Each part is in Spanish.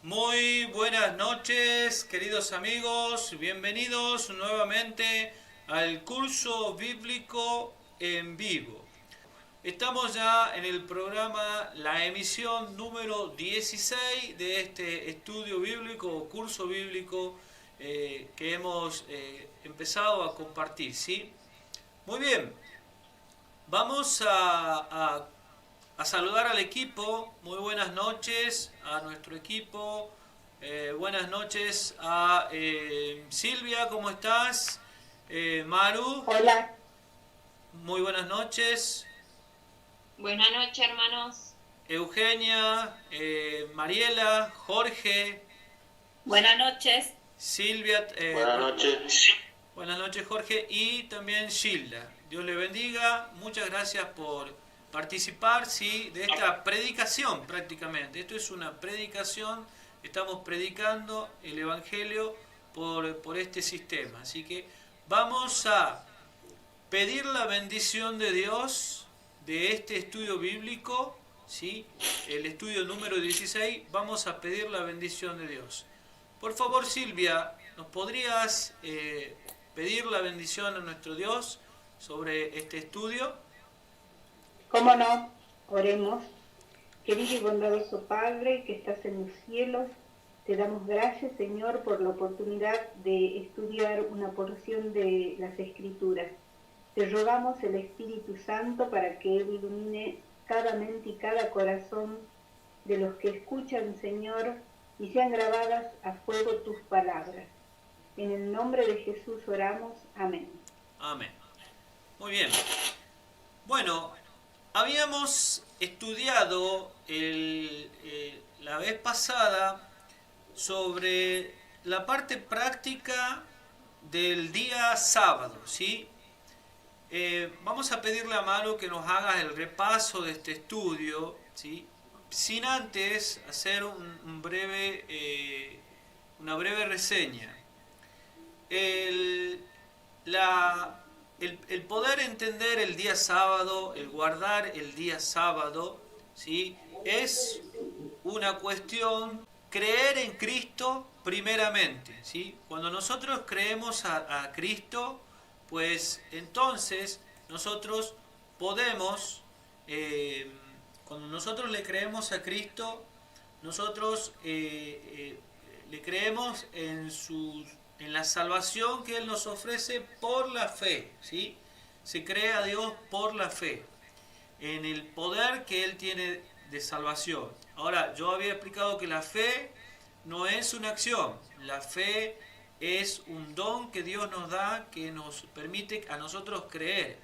Muy buenas noches, queridos amigos, bienvenidos nuevamente al curso bíblico en vivo. Estamos ya en el programa, la emisión número 16 de este estudio bíblico o curso bíblico que hemos empezado a compartir, ¿sí? Muy bien, vamos a saludar al equipo. Muy buenas noches a nuestro equipo. Buenas noches a Silvia, ¿cómo estás? Maru, Hola, muy buenas noches. Buenas noches, hermanos. Eugenia, Mariela, Jorge, buenas noches. Silvia, Buenas noches. buenas noches Jorge y también Gilda. Dios le bendiga, muchas gracias por participar, ¿sí? De esta predicación prácticamente. Esto es una predicación, estamos predicando el Evangelio por este sistema. Así que vamos a pedir la bendición de Dios de este estudio bíblico, ¿sí? El estudio número 16, vamos a pedir la bendición de Dios. Por favor, Silvia, ¿nos podrías pedir la bendición a nuestro Dios sobre este estudio? ¿Cómo no? Oremos. Querido y bondadoso Padre que estás en los cielos, te damos gracias, Señor, por la oportunidad de estudiar una porción de las Escrituras. Te rogamos el Espíritu Santo para que Él ilumine cada mente y cada corazón de los que escuchan, Señor, y sean grabadas a fuego tus palabras. En el nombre de Jesús oramos. Amén. Amén. Muy bien. Bueno, habíamos estudiado la vez pasada sobre la parte práctica del día sábado, ¿sí? Vamos a pedirle a Maru que nos haga el repaso de este estudio, ¿sí? Sin antes hacer una breve reseña. El poder entender el día sábado, el guardar el día sábado, ¿sí? Es una cuestión, creer en Cristo primeramente, ¿sí? Cuando nosotros creemos a Cristo, pues entonces nosotros podemos, cuando nosotros le creemos a Cristo, nosotros le creemos en la salvación que Él nos ofrece por la fe, ¿sí? Se cree a Dios por la fe, en el poder que Él tiene de salvación. Ahora, yo había explicado que la fe no es una acción, la fe es un don que Dios nos da, que nos permite a nosotros creer.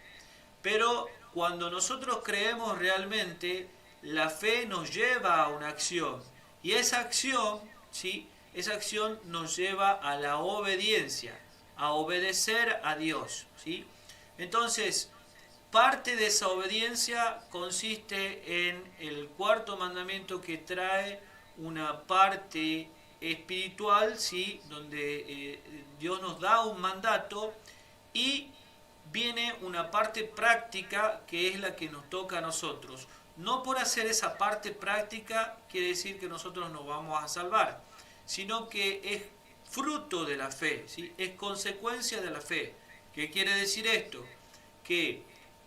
Pero cuando nosotros creemos realmente, la fe nos lleva a una acción. Y esa acción, ¿sí? Esa acción nos lleva a la obediencia, a obedecer a Dios, ¿sí? Entonces, parte de esa obediencia consiste en el cuarto mandamiento que trae una parte espiritual, ¿sí? Donde Dios nos da un mandato y viene una parte práctica que es la que nos toca a nosotros. No por hacer esa parte práctica quiere decir que nosotros nos vamos a salvar, sino que es fruto de la fe, ¿sí? Es consecuencia de la fe. ¿Qué quiere decir esto? Que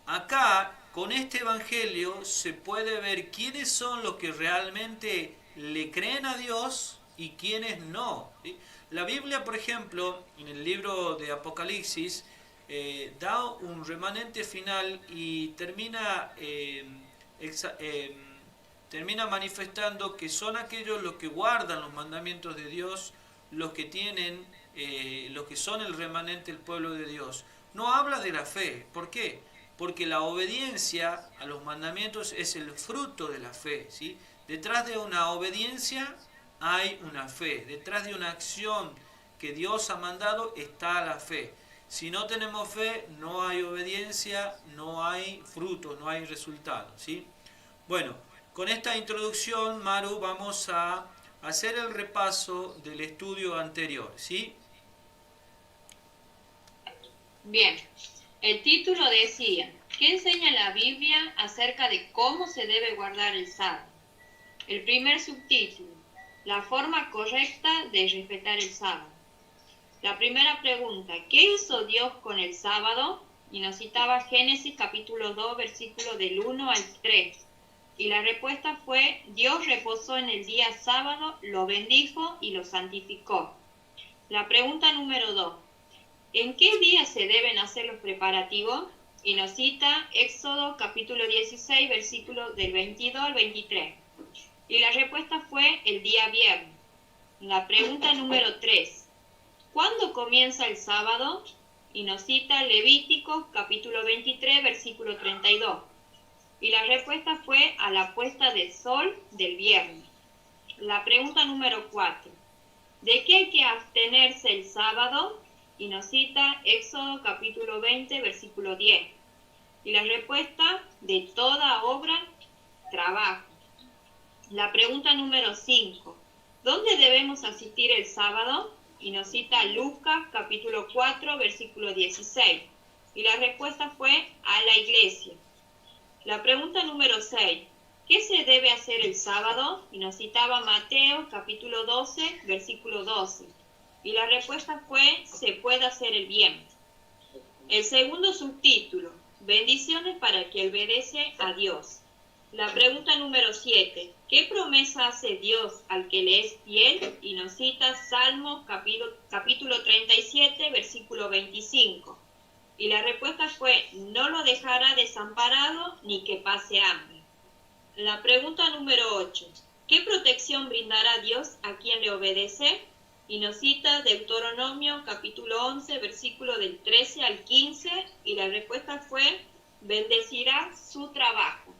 acá, con este evangelio, se puede ver quiénes son los que realmente le creen a Dios y quiénes no, ¿sí? La Biblia, por ejemplo, en el libro de Apocalipsis, da un remanente final y termina manifestando que son aquellos los que guardan los mandamientos de Dios, los que tienen, los que son el remanente del pueblo de Dios. No habla de la fe. ¿Por qué? Porque la obediencia a los mandamientos es el fruto de la fe, ¿sí? Detrás de una obediencia hay una fe. Detrás de una acción que Dios ha mandado está la fe. Si no tenemos fe, no hay obediencia, no hay frutos, no hay resultados, ¿sí? Bueno, con esta introducción, Maru, vamos a hacer el repaso del estudio anterior, ¿sí? Bien, el título decía, ¿qué enseña la Biblia acerca de cómo se debe guardar el sábado? El primer subtítulo, la forma correcta de respetar el sábado. La primera pregunta, ¿qué hizo Dios con el sábado? Y nos citaba Génesis capítulo 2, versículo del 1 al 3. Y la respuesta fue, Dios reposó en el día sábado, lo bendijo y lo santificó. La pregunta número 2, ¿en qué día se deben hacer los preparativos? Y nos cita Éxodo capítulo 16, versículo del 22 al 23. Y la respuesta fue el día viernes. La pregunta número 3, ¿cuándo comienza el sábado? Y nos cita Levítico capítulo 23, versículo 32. Y la respuesta fue a la puesta del sol del viernes. La pregunta número 4, ¿de qué hay que abstenerse el sábado? Y nos cita Éxodo capítulo 20, versículo 10. Y la respuesta, de toda obra, trabajo. La pregunta número 5, ¿dónde debemos asistir el sábado? Y nos cita Lucas capítulo 4, versículo 16. Y la respuesta fue a la iglesia. La pregunta número 6, ¿qué se debe hacer el sábado? Y nos citaba Mateo capítulo 12, versículo 12. Y la respuesta fue, se puede hacer el bien. El segundo subtítulo, bendiciones para el que obedece a Dios. La pregunta número 7, ¿qué promesa hace Dios al que le es fiel? Y nos cita Salmos capítulo 37, versículo 25. Y la respuesta fue, no lo dejará desamparado ni que pase hambre. La pregunta número 8, ¿qué protección brindará Dios a quien le obedece? Y nos cita Deuteronomio capítulo 11, versículo del 13 al 15. Y la respuesta fue, bendecirá su trabajo.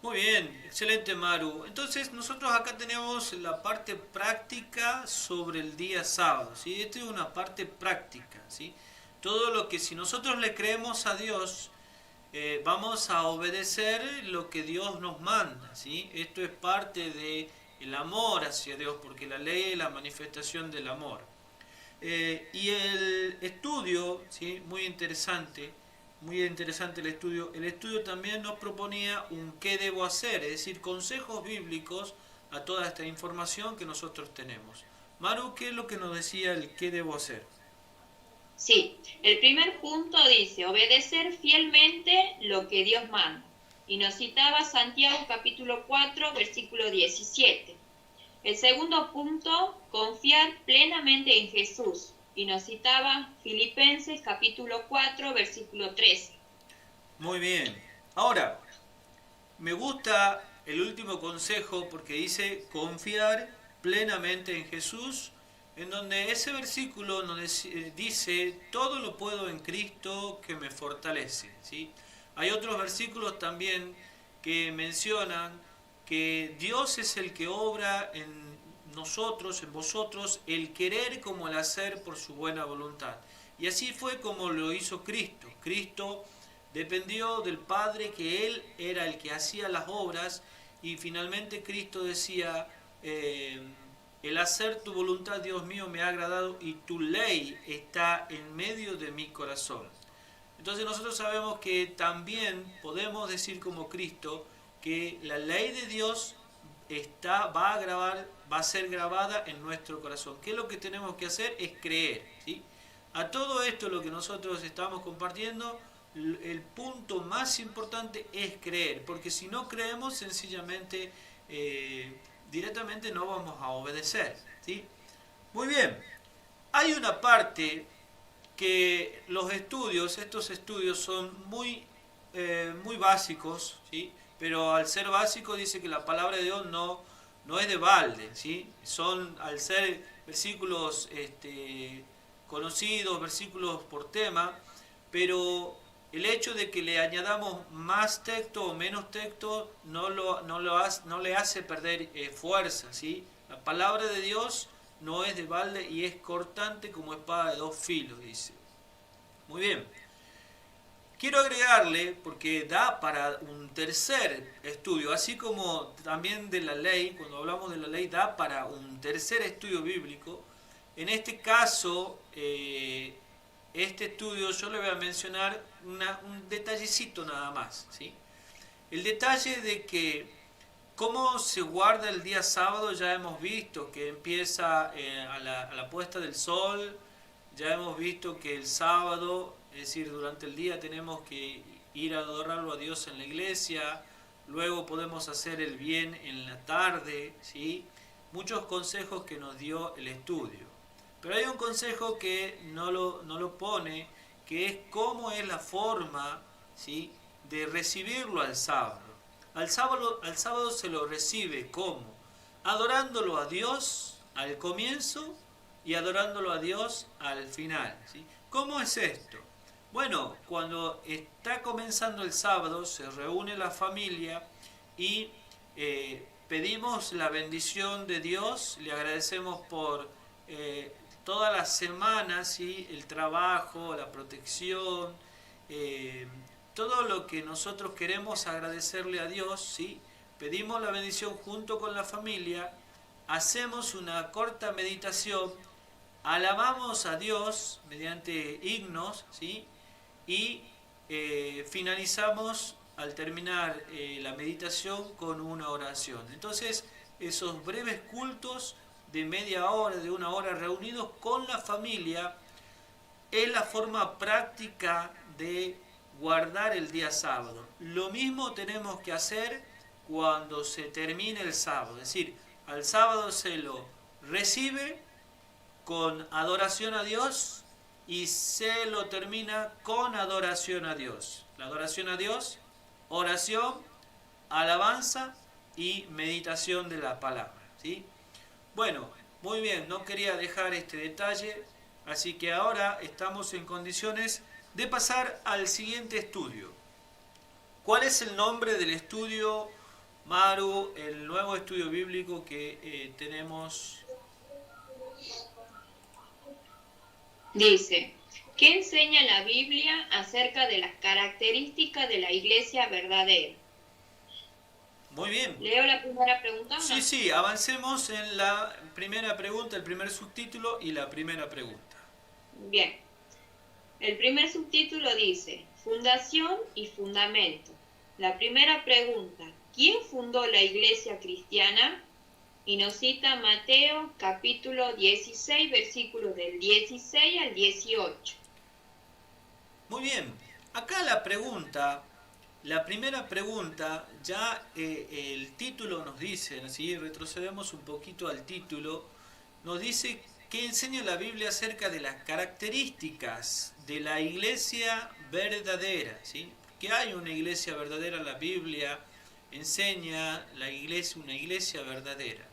Muy bien, excelente Maru. Entonces nosotros acá tenemos la parte práctica sobre el día sábado, ¿sí? Esto es una parte práctica, ¿sí? Todo lo que si nosotros le creemos a Dios, vamos a obedecer lo que Dios nos manda, ¿sí? Esto es parte del amor hacia Dios, porque la ley es la manifestación del amor. Y el estudio, ¿sí? Muy interesante el estudio. El estudio también nos proponía un qué debo hacer, es decir, consejos bíblicos a toda esta información que nosotros tenemos. Maru, ¿qué es lo que nos decía el qué debo hacer? Sí, el primer punto dice, obedecer fielmente lo que Dios manda. Y nos citaba Santiago capítulo 4, versículo 17. El segundo punto, confiar plenamente en Jesús. Y nos citaba Filipenses capítulo 4, versículo 13. Muy bien. Ahora, me gusta el último consejo porque dice confiar plenamente en Jesús, en donde ese versículo nos dice todo lo puedo en Cristo que me fortalece, ¿sí? Hay otros versículos también que mencionan que Dios es el que obra en nosotros, en vosotros, el querer como el hacer por su buena voluntad. Y así fue como lo hizo Cristo. Cristo dependió del Padre, que Él era el que hacía las obras, y finalmente Cristo decía, el hacer tu voluntad, Dios mío, me ha agradado, y tu ley está en medio de mi corazón. Entonces nosotros sabemos que también podemos decir como Cristo, que la ley de Dios va a ser grabada en nuestro corazón. ¿Qué es lo que tenemos que hacer? Es creer, ¿sí? A todo esto lo que nosotros estamos compartiendo, el punto más importante es creer, porque si no creemos, sencillamente, directamente no vamos a obedecer, ¿sí? Muy bien, hay una parte que estos estudios son muy básicos, ¿sí? Pero al ser básico dice que la palabra de Dios no es de balde, ¿sí? Son, al ser versículos conocidos, versículos por tema, pero el hecho de que le añadamos más texto o menos texto no le hace perder fuerza, ¿sí? La palabra de Dios no es de balde y es cortante como espada de dos filos, dice. Muy bien. Quiero agregarle, porque da para un tercer estudio, así como también de la ley, cuando hablamos de la ley, da para un tercer estudio bíblico. En este caso, este estudio yo le voy a mencionar un detallecito nada más, ¿sí? El detalle de que ¿Cómo se guarda el día sábado? Ya hemos visto que empieza a la puesta del sol, ya hemos visto que el sábado, es decir, durante el día tenemos que ir a adorarlo a Dios en la iglesia, luego podemos hacer el bien en la tarde, ¿sí? Muchos consejos que nos dio el estudio. Pero hay un consejo que no lo pone, que es cómo es la forma, ¿sí?, de recibirlo al sábado. Al sábado se lo recibe ¿cómo? Adorándolo a Dios al comienzo y adorándolo a Dios al final, ¿sí? ¿Cómo es esto? Bueno, cuando está comenzando el sábado se reúne la familia y pedimos la bendición de Dios, le agradecemos por toda la semana, ¿sí?, el trabajo, la protección, todo lo que nosotros queremos agradecerle a Dios, ¿sí? Pedimos la bendición junto con la familia, hacemos una corta meditación, alabamos a Dios mediante himnos, ¿sí?, y finalizamos al terminar la meditación con una oración. Entonces, esos breves cultos de media hora, de una hora, reunidos con la familia, es la forma práctica de guardar el día sábado. Lo mismo tenemos que hacer cuando se termine el sábado, es decir, al sábado se lo recibe con adoración a Dios y se lo termina con adoración a Dios. La adoración a Dios, oración, alabanza y meditación de la palabra, ¿sí? Bueno, muy bien, no quería dejar este detalle, así que ahora estamos en condiciones de pasar al siguiente estudio. ¿Cuál es el nombre del estudio, Maru, el nuevo estudio bíblico que tenemos? Dice, ¿qué enseña la Biblia acerca de las características de la iglesia verdadera? Muy bien. ¿Leo la primera pregunta? Sí, avancemos en la primera pregunta, el primer subtítulo y la primera pregunta. Bien. El primer subtítulo dice, fundación y fundamento. La primera pregunta, ¿quién fundó la iglesia cristiana? Y nos cita Mateo capítulo 16, versículos del 16 al 18. Muy bien, acá la primera pregunta, ya el título nos dice, si retrocedemos un poquito al título, nos dice que enseña la Biblia acerca de las características de la iglesia verdadera, ¿sí? Que hay una iglesia verdadera, la Biblia enseña una iglesia verdadera.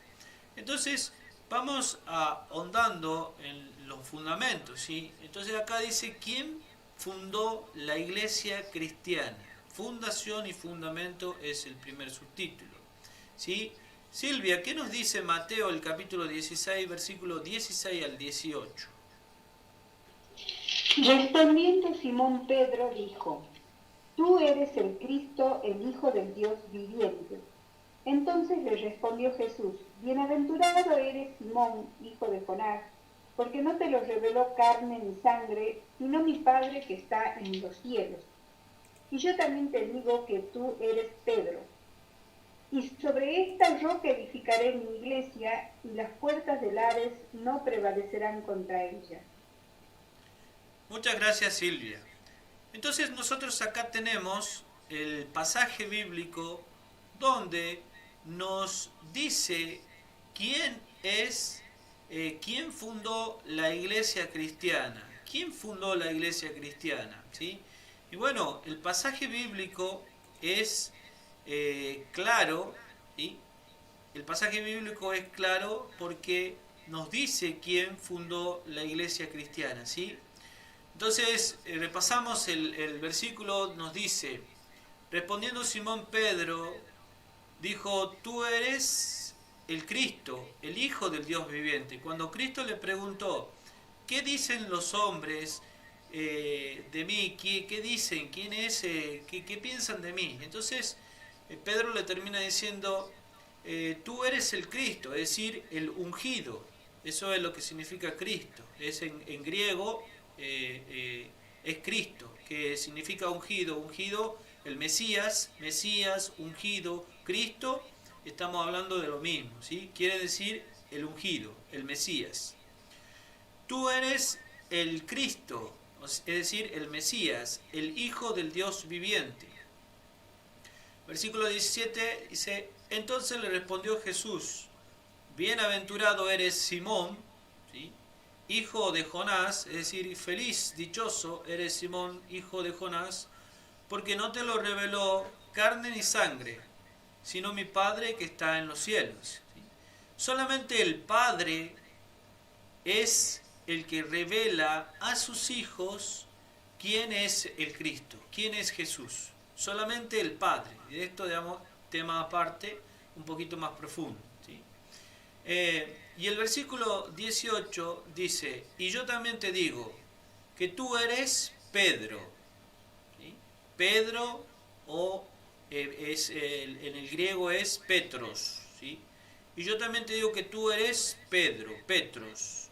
Entonces, vamos ahondando en los fundamentos, ¿sí? Entonces acá dice, ¿quién fundó la iglesia cristiana? Fundación y fundamento es el primer subtítulo, ¿sí? Silvia, ¿qué nos dice Mateo, el capítulo 16, versículo 16 al 18? Respondiendo Simón Pedro dijo, tú eres el Cristo, el Hijo del Dios viviente. Entonces le respondió Jesús, bienaventurado eres Simón, hijo de Jonás, porque no te lo reveló carne ni sangre, sino mi Padre que está en los cielos. Y yo también te digo que tú eres Pedro, y sobre esta roca edificaré mi iglesia, y las puertas del Hades no prevalecerán contra ella. Muchas gracias, Silvia. Entonces nosotros acá tenemos el pasaje bíblico donde nos dice quién fundó la iglesia cristiana. ¿Quién fundó la iglesia cristiana? ¿Sí? Y bueno, el pasaje bíblico es claro, ¿sí? El pasaje bíblico es claro porque nos dice quién fundó la iglesia cristiana, ¿sí? Entonces, repasamos el versículo, nos dice, respondiendo Simón Pedro, dijo, tú eres el Cristo, el Hijo del Dios viviente. Cuando Cristo le preguntó, ¿qué dicen los hombres de mí? ¿Qué dicen? ¿Quién es? ¿Qué piensan de mí? Entonces, Pedro le termina diciendo, tú eres el Cristo, es decir, el ungido. Eso es lo que significa Cristo. Es en griego, es Cristo, que significa ungido. Ungido, el Mesías, ungido, Cristo, estamos hablando de lo mismo, ¿sí? Quiere decir el ungido, el Mesías. Tú eres el Cristo, es decir, el Mesías, el Hijo del Dios viviente. Versículo 17 dice, entonces le respondió Jesús, bienaventurado eres Simón, ¿sí? Hijo de Jonás, es decir, feliz, dichoso eres Simón, hijo de Jonás, porque no te lo reveló carne ni sangre, sino mi Padre que está en los cielos. ¿Sí? Solamente el Padre es el que revela a sus hijos quién es el Cristo, quién es Jesús. Solamente el Padre. Y de esto, digamos, tema aparte, un poquito más profundo. ¿Sí? Y el versículo 18 dice, y yo también te digo que tú eres Pedro. ¿Sí? Pedro o en el griego es Petros. ¿Sí? Y yo también te digo que tú eres Pedro, Petros.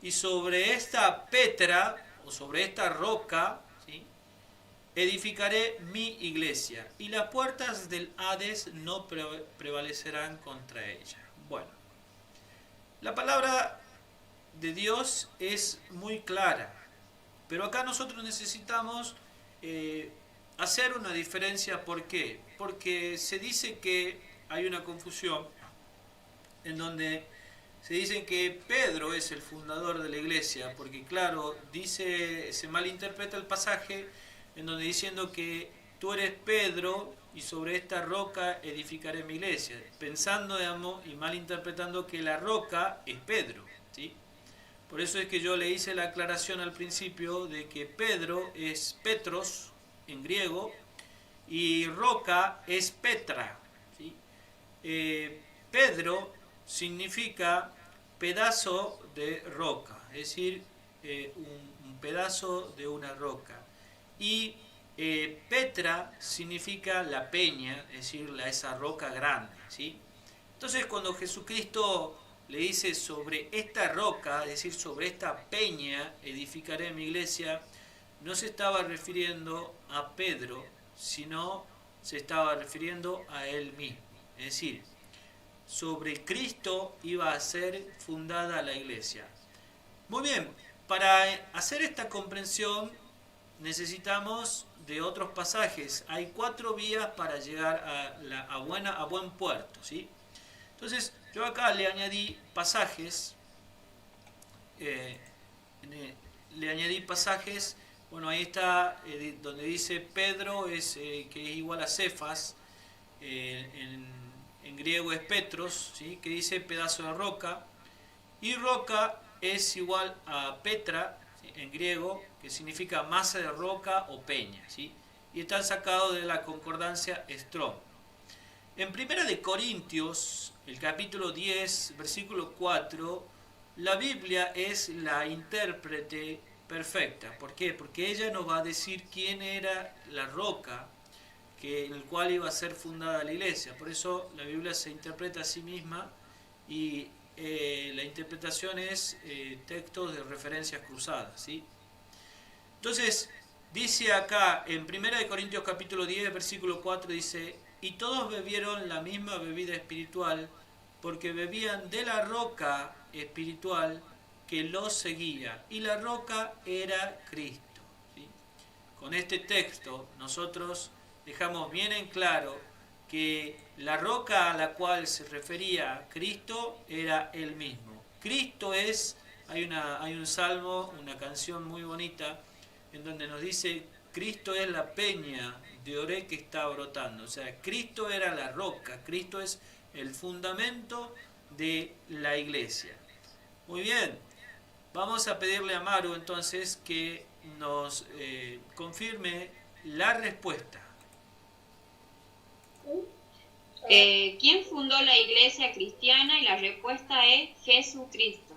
Y sobre esta Petra, o sobre esta roca, ¿sí? edificaré mi iglesia, y las puertas del Hades no prevalecerán contra ella. Bueno, la palabra de Dios es muy clara, pero acá nosotros necesitamos hacer una diferencia. ¿Por qué? Porque se dice que hay una confusión en donde se dice que Pedro es el fundador de la iglesia, porque claro, se malinterpreta el pasaje en donde diciendo que tú eres Pedro y sobre esta roca edificaré mi iglesia, pensando, digamos, y malinterpretando que la roca es Pedro, ¿sí? Por eso es que yo le hice la aclaración al principio de que Pedro es Petros en griego y roca es Petra, ¿sí? Pedro significa pedazo de roca, es decir, un pedazo de una roca. Y Petra significa la peña, es decir, esa roca grande, ¿sí? Entonces cuando Jesucristo le dice sobre esta roca, es decir, sobre esta peña edificaré mi iglesia, no se estaba refiriendo a Pedro, sino se estaba refiriendo a él mismo. Es decir, sobre Cristo iba a ser fundada la iglesia. Muy bien, para hacer esta comprensión necesitamos de otros pasajes. Hay 4 vías para llegar a buen puerto, ¿sí? Entonces, yo acá le añadí pasajes, bueno, ahí está donde dice Pedro, que es igual a Cefas, en griego es Petros, ¿sí? Que dice pedazo de roca, y roca es igual a Petra, ¿sí? En griego, que significa masa de roca o peña, ¿sí? Y están sacados de la concordancia Strong. En 1 de Corintios, el capítulo 10, versículo 4, la Biblia es la intérprete perfecta. ¿Por qué? Porque ella nos va a decir quién era la roca en el cual iba a ser fundada la iglesia. Por eso la Biblia se interpreta a sí misma y la interpretación es textos de referencias cruzadas, ¿sí? Entonces, dice acá en 1 de Corintios capítulo 10, versículo 4, dice, y todos bebieron la misma bebida espiritual, porque bebían de la roca espiritual que los seguía, y la roca era Cristo, ¿sí? Con este texto nosotros dejamos bien en claro que la roca a la cual se refería Cristo era Él mismo. Cristo es, hay un salmo, una canción muy bonita, en donde nos dice, Cristo es la peña de Oré que está brotando. O sea, Cristo era la roca, Cristo es el fundamento de la iglesia. Muy bien, vamos a pedirle a Maru entonces que nos confirme la respuesta. ¿Quién fundó la iglesia cristiana? Y la respuesta es Jesucristo.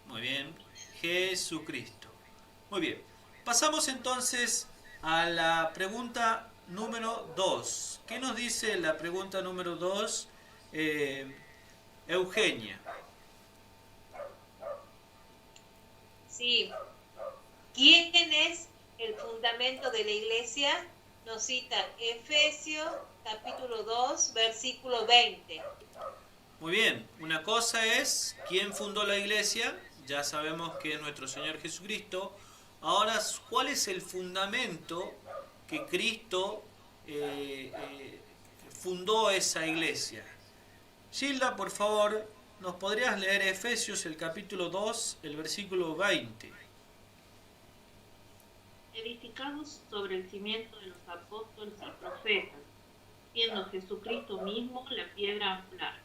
Muy bien, Jesucristo. Muy bien, pasamos entonces a la pregunta número 2. ¿Qué nos dice la pregunta número 2, Eugenia? Sí. ¿Quién es el fundamento de la iglesia? nos cita Efesios capítulo 2, versículo 20. Muy bien, una cosa es quién fundó la iglesia, ya sabemos que es nuestro Señor Jesucristo. Ahora, ¿cuál es el fundamento que Cristo fundó esa iglesia? Gilda, por favor, ¿nos podrías leer Efesios el capítulo 2, el versículo 20? Edificados sobre el cimiento de los apóstoles y profetas, siendo Jesucristo mismo la piedra angular.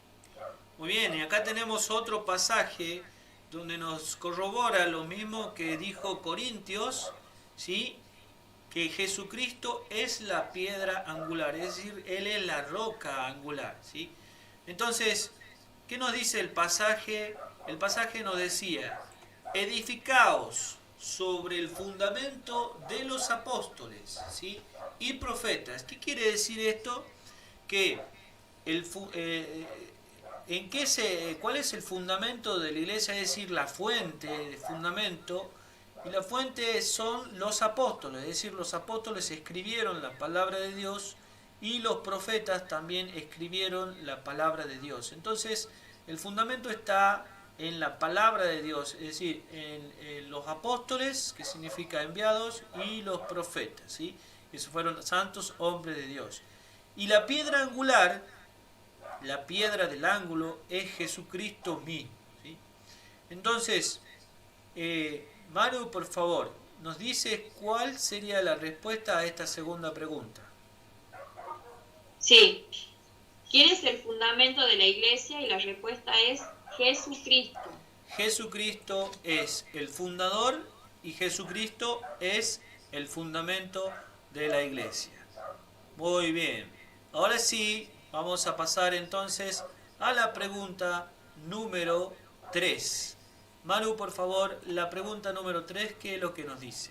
Muy bien, y acá tenemos otro pasaje donde nos corrobora lo mismo que dijo Corintios, ¿sí? Que Jesucristo es la piedra angular, es decir, Él es la roca angular, ¿sí? Entonces, ¿qué nos dice el pasaje? El pasaje nos decía, edificaos sobre el fundamento de los apóstoles, ¿sí? Y profetas. ¿Qué quiere decir esto? Que ¿cuál es el fundamento de la iglesia? Es decir, la fuente de fundamento. Y la fuente son los apóstoles, es decir, los apóstoles escribieron la palabra de Dios y los profetas también escribieron la palabra de Dios. Entonces, el fundamento está en la palabra de Dios, es decir, en los apóstoles, que significa enviados, y los profetas, ¿sí? Que fueron santos hombres de Dios. Y la piedra angular, la piedra del ángulo, es Jesucristo mismo, ¿sí? Entonces, Maru, por favor, nos dice cuál sería la respuesta a esta segunda pregunta. Sí. ¿Quién es el fundamento de la iglesia? Y la respuesta es Jesucristo. Jesucristo es el fundador y Jesucristo es el fundamento de la iglesia. Muy bien. Ahora sí, vamos a pasar entonces a la pregunta número 3. Manu, por favor, la pregunta número 3, ¿qué es lo que nos dice?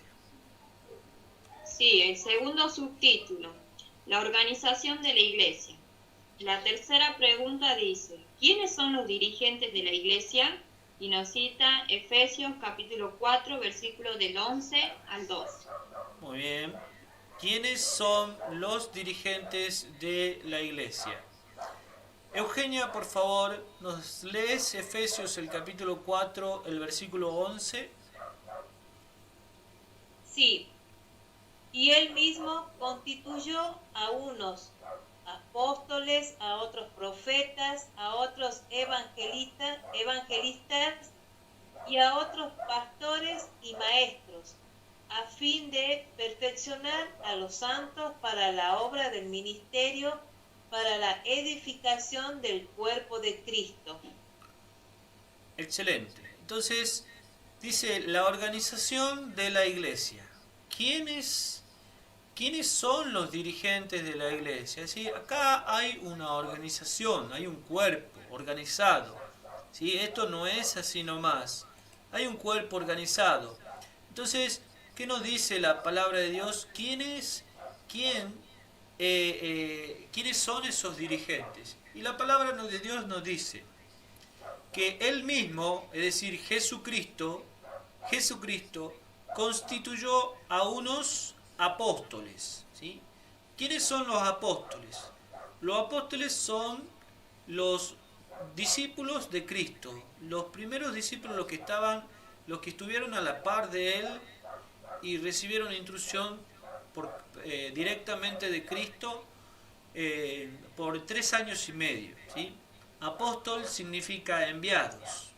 Sí, el segundo subtítulo, la organización de la iglesia. La tercera pregunta dice, ¿quiénes son los dirigentes de la iglesia? Y nos cita Efesios capítulo 4, versículo del 11 al 12. Muy bien. ¿Quiénes son los dirigentes de la iglesia? Eugenia, por favor, ¿nos lees Efesios el capítulo 4, el versículo 11? Sí, y él mismo constituyó a unos apóstoles, a otros profetas, a otros evangelistas y a otros pastores y maestros, a fin de perfeccionar a los santos para la obra del ministerio, para la edificación del cuerpo de Cristo. Excelente. Entonces, dice la organización de la iglesia. ¿Quiénes son los dirigentes de la iglesia? Es decir, acá hay una organización, hay un cuerpo organizado, ¿sí? Esto no es así nomás. Hay un cuerpo organizado. Entonces, ¿qué nos dice la palabra de Dios? ¿Quiénes son esos dirigentes? Y la palabra de Dios nos dice que Él mismo, es decir, Jesucristo, constituyó a unos apóstoles, ¿sí? ¿Quiénes son los apóstoles? Los apóstoles son los discípulos de Cristo, los primeros discípulos, los que estuvieron a la par de Él y recibieron instrucción directamente de Cristo por 3 años y medio, ¿sí? Apóstol significa enviados.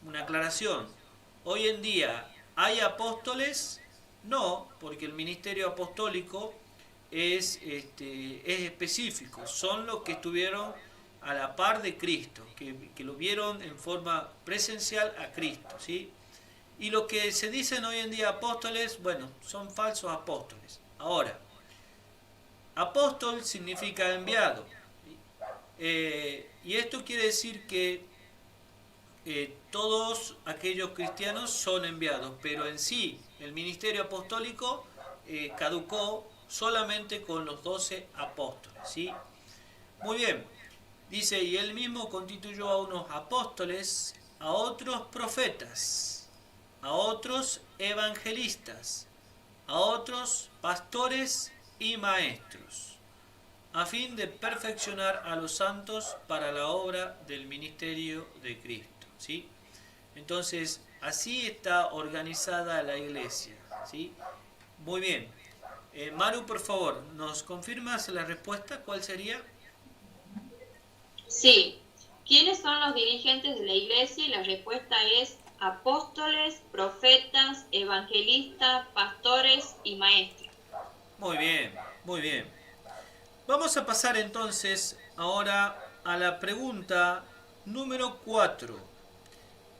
Una aclaración. Hoy en día, ¿hay apóstoles? No, porque el ministerio apostólico es específico. Son los que estuvieron a la par de Cristo, que lo vieron en forma presencial a Cristo, ¿sí? Y los que se dicen hoy en día apóstoles, bueno, son falsos apóstoles. Ahora, apóstol significa enviado. Y esto quiere decir que todos aquellos cristianos son enviados, pero en sí el ministerio apostólico caducó solamente con los 12 apóstoles, ¿sí? Muy bien, dice, y él mismo constituyó a unos apóstoles, a otros profetas, a otros evangelistas, a otros pastores y maestros, a fin de perfeccionar a los santos para la obra del ministerio de Cristo, ¿sí? Entonces, así está organizada la iglesia, ¿sí? Muy bien. Maru, por favor, ¿nos confirmas la respuesta? ¿Cuál sería? Sí. ¿Quiénes son los dirigentes de la iglesia? Y la respuesta es apóstoles, profetas, evangelistas, pastores y maestros. Muy bien, muy bien. Vamos a pasar entonces ahora a la pregunta número 4.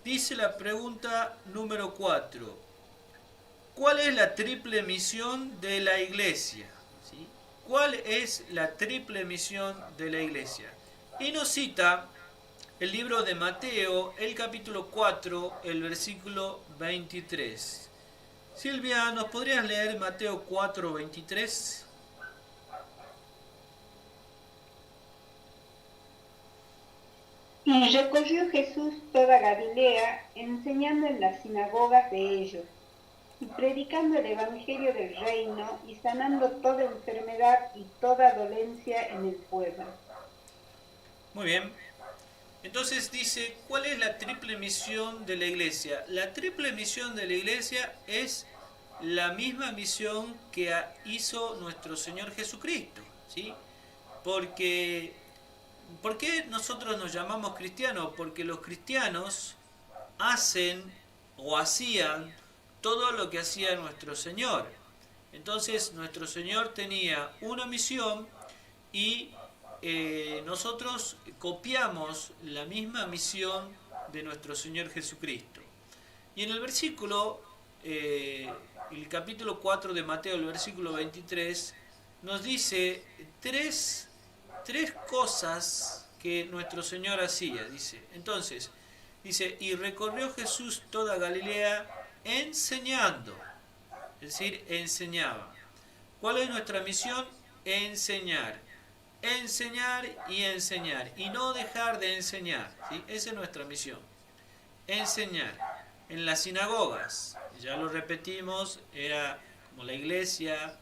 Dice la pregunta número 4. ¿Cuál es la triple misión de la iglesia? ¿Sí? ¿Cuál es la triple misión de la iglesia? Y nos cita el libro de Mateo, el capítulo 4, el versículo 23. Silvia, ¿nos podrías leer Mateo 4, 23? Y recorrió Jesús toda Galilea, enseñando en las sinagogas de ellos, y predicando el evangelio del reino, y sanando toda enfermedad y toda dolencia en el pueblo. Muy bien. Entonces dice, ¿cuál es la triple misión de la iglesia? La triple misión de la iglesia es la misma misión que hizo nuestro Señor Jesucristo, ¿sí? Porque, ¿por qué nosotros nos llamamos cristianos? Porque los cristianos hacen o hacían todo lo que hacía nuestro Señor. Entonces nuestro Señor tenía una misión y nosotros copiamos la misma misión de nuestro Señor Jesucristo. Y en el versículo, el capítulo 4 de Mateo, el versículo 23, nos dice tres cosas que nuestro Señor hacía. Dice, entonces, dice, y recorrió Jesús toda Galilea enseñando, es decir, enseñaba. ¿Cuál es nuestra misión? Enseñar. Enseñar y enseñar, y no dejar de enseñar, ¿sí? Esa es nuestra misión. Enseñar. En las sinagogas, ya lo repetimos, era como la iglesia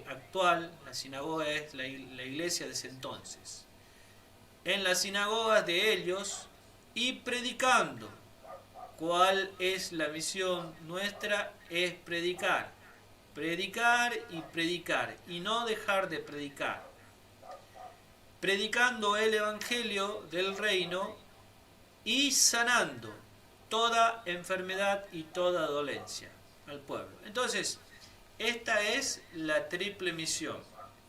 actual, la sinagoga es la iglesia de ese entonces. En las sinagogas de ellos y predicando. ¿Cuál es la misión nuestra? Es predicar. Predicar y predicar, y no dejar de predicar. Predicando el evangelio del reino y sanando toda enfermedad y toda dolencia al pueblo. Entonces, esta es la triple misión: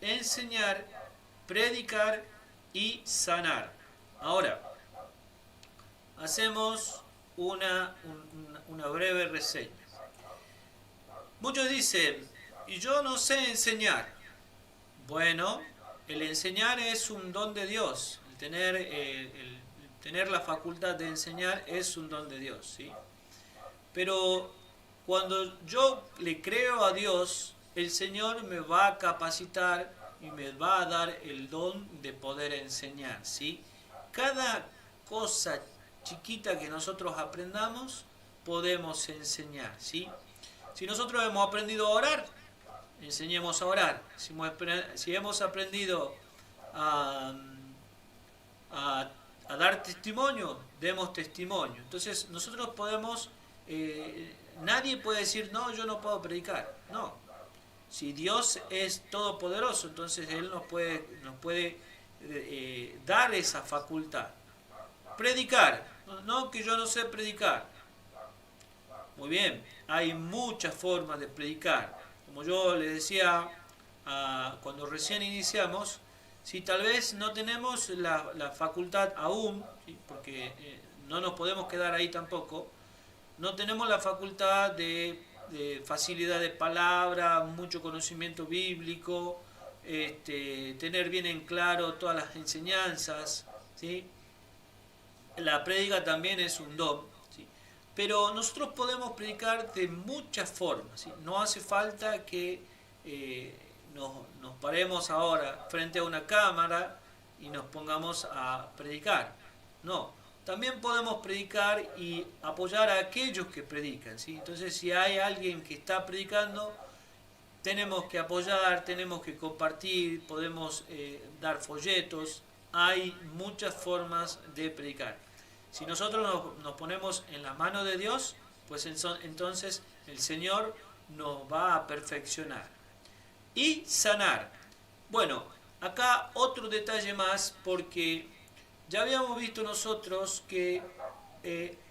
enseñar, predicar y sanar. Ahora, hacemos una breve reseña. Muchos dicen, y yo no sé enseñar. Bueno, el enseñar es un don de Dios. El tener la facultad de enseñar es un don de Dios, ¿sí? Pero cuando yo le creo a Dios, el Señor me va a capacitar y me va a dar el don de poder enseñar, ¿sí? Cada cosa chiquita que nosotros aprendamos, podemos enseñar, ¿sí? Si nosotros hemos aprendido a orar, enseñemos a orar. Si hemos aprendido a dar testimonio, demos testimonio. Entonces nosotros podemos, nadie puede decir, no, yo no puedo predicar. No. Si Dios es todopoderoso, entonces Él nos puede dar esa facultad. Predicar. No, que yo no sé predicar. Muy bien, hay muchas formas de predicar. Como yo le decía cuando recién iniciamos, si tal vez no tenemos la facultad aún, ¿sí? Porque no nos podemos quedar ahí tampoco, no tenemos la facultad de facilidad de palabra, mucho conocimiento bíblico, tener bien en claro todas las enseñanzas, ¿sí? La prédica también es un don, ¿sí? Pero nosotros podemos predicar de muchas formas, ¿sí? No hace falta que nos paremos ahora frente a una cámara y nos pongamos a predicar. No, también podemos predicar y apoyar a aquellos que predican, ¿sí? Entonces, si hay alguien que está predicando, tenemos que apoyar, tenemos que compartir, podemos dar folletos, hay muchas formas de predicar. Si nosotros nos ponemos en la mano de Dios, pues entonces el Señor nos va a perfeccionar. Y sanar. Bueno, acá otro detalle más, porque ya habíamos visto nosotros que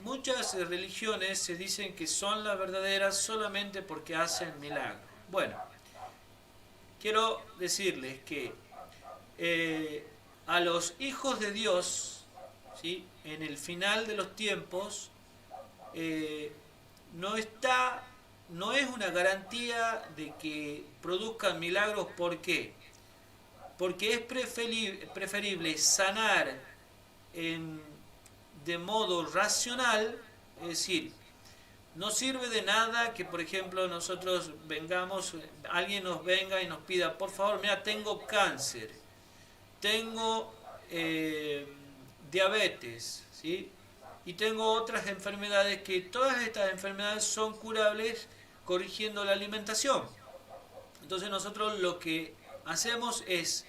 muchas religiones se dicen que son las verdaderas solamente porque hacen milagros. Bueno, quiero decirles que a los hijos de Dios, ¿sí?, en el final de los tiempos, no es una garantía de que produzcan milagros. ¿Por qué? Porque es preferible sanar de modo racional, es decir, no sirve de nada que, por ejemplo, nosotros alguien nos venga y nos pida, por favor, mira, tengo cáncer, tengo diabetes, ¿sí?, y tengo otras enfermedades, que todas estas enfermedades son curables corrigiendo la alimentación. Entonces nosotros lo que hacemos es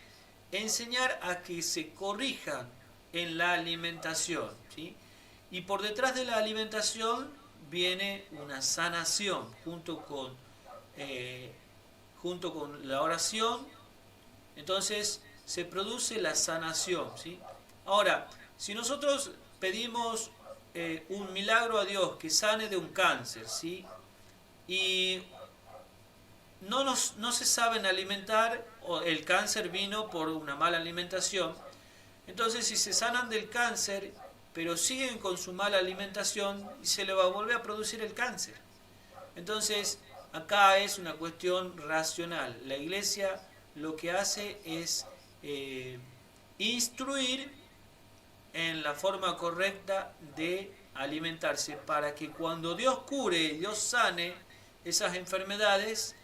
enseñar a que se corrijan en la alimentación, ¿sí? Y por detrás de la alimentación viene una sanación junto con la oración. Entonces se produce la sanación, ¿sí? Ahora, si nosotros pedimos un milagro a Dios que sane de un cáncer, ¿sí?, y no se saben alimentar, o el cáncer vino por una mala alimentación, entonces si se sanan del cáncer pero siguen con su mala alimentación, se le va a volver a producir el cáncer. Entonces acá es una cuestión racional. La Iglesia lo que hace es instruir en la forma correcta de alimentarse, para que cuando Dios cure, Dios sane esas enfermedades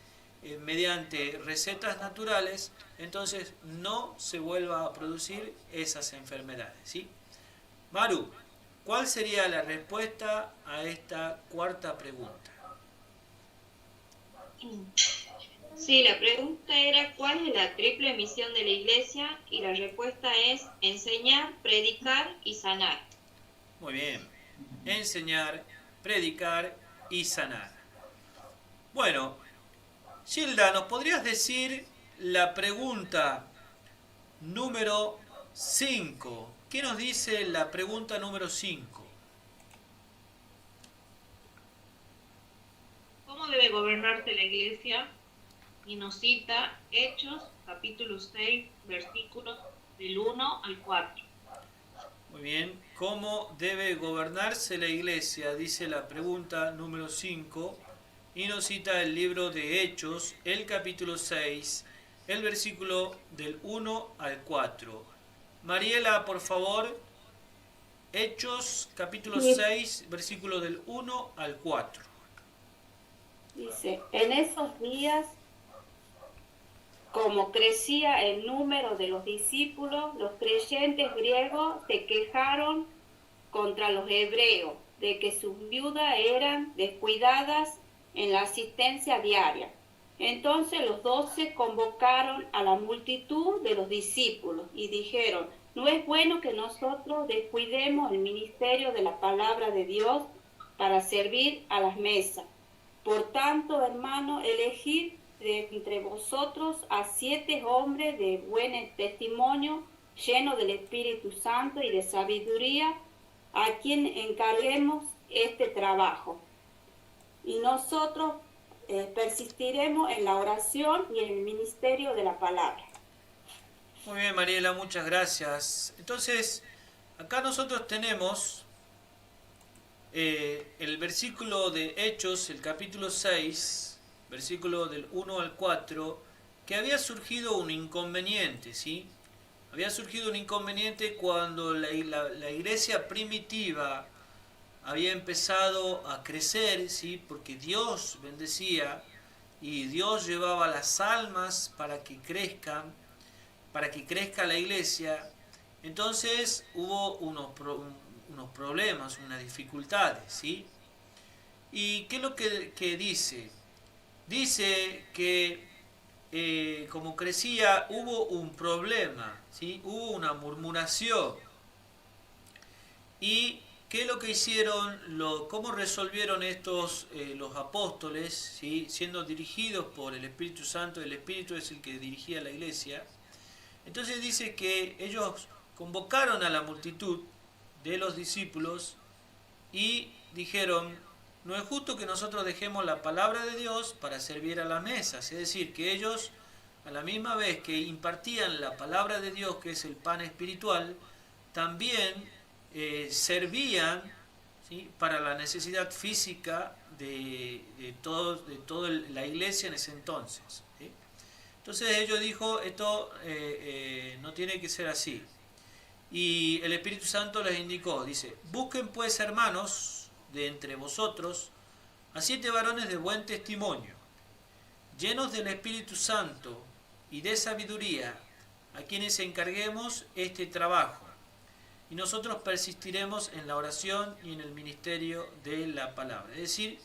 mediante recetas naturales, entonces no se vuelva a producir esas enfermedades, ¿sí? Maru, ¿cuál sería la respuesta a esta cuarta pregunta? Sí, la pregunta era ¿cuál es la triple misión de la Iglesia? Y la respuesta es enseñar, predicar y sanar. Muy bien, enseñar, predicar y sanar. Bueno, Gilda, ¿nos podrías decir la pregunta número 5? ¿Qué nos dice la pregunta número 5? ¿Cómo debe gobernarse la Iglesia? Y nos cita Hechos, capítulo 6, versículos del 1 al 4. Muy bien, ¿cómo debe gobernarse la Iglesia? Dice la pregunta número 5, y nos cita el libro de Hechos, el capítulo 6, el versículo del 1 al 4. Mariela, por favor, Hechos, capítulo 6, versículo del 1 al 4. Dice, en esos días, como crecía el número de los discípulos, los creyentes griegos se quejaron contra los hebreos de que sus viudas eran descuidadas en la asistencia diaria. Entonces los 12 convocaron a la multitud de los discípulos y dijeron, no es bueno que nosotros descuidemos el ministerio de la palabra de Dios para servir a las mesas. Por tanto, hermanos, elegid de entre vosotros a 7 hombres de buen testimonio, llenos del Espíritu Santo y de sabiduría, a quien encarguemos este trabajo. Y nosotros persistiremos en la oración y en el ministerio de la palabra. Muy bien, Mariela, muchas gracias. Entonces, acá nosotros tenemos el versículo de Hechos, el capítulo 6, versículo del 1 al 4, que había surgido un inconveniente, ¿sí? Había surgido un inconveniente cuando la iglesia primitiva había empezado a crecer, ¿sí? Porque Dios bendecía y Dios llevaba las almas para que crezcan, para que crezca la iglesia. Entonces hubo unos problemas, unas dificultades, ¿sí? ¿Y qué es lo que dice? dice que como crecía hubo un problema, ¿sí? Hubo una murmuración. ¿Y qué es lo que hicieron? ¿Cómo resolvieron estos los apóstoles, ¿sí? Siendo dirigidos por el Espíritu Santo? El Espíritu es el que dirigía la iglesia. Entonces dice que ellos convocaron a la multitud de los discípulos y dijeron: no es justo que nosotros dejemos la palabra de Dios para servir a las mesas. Es decir, que ellos, a la misma vez que impartían la palabra de Dios, que es el pan espiritual, también servían, ¿sí? Para la necesidad física de toda la iglesia en ese entonces, ¿sí? Entonces ellos dijo: esto no tiene que ser así. Y el Espíritu Santo les indicó, dice: busquen pues, hermanos, de entre vosotros a 7 varones de buen testimonio, llenos del Espíritu Santo y de sabiduría, a quienes encarguemos este trabajo, y nosotros persistiremos en la oración y en el ministerio de la palabra. Es decir,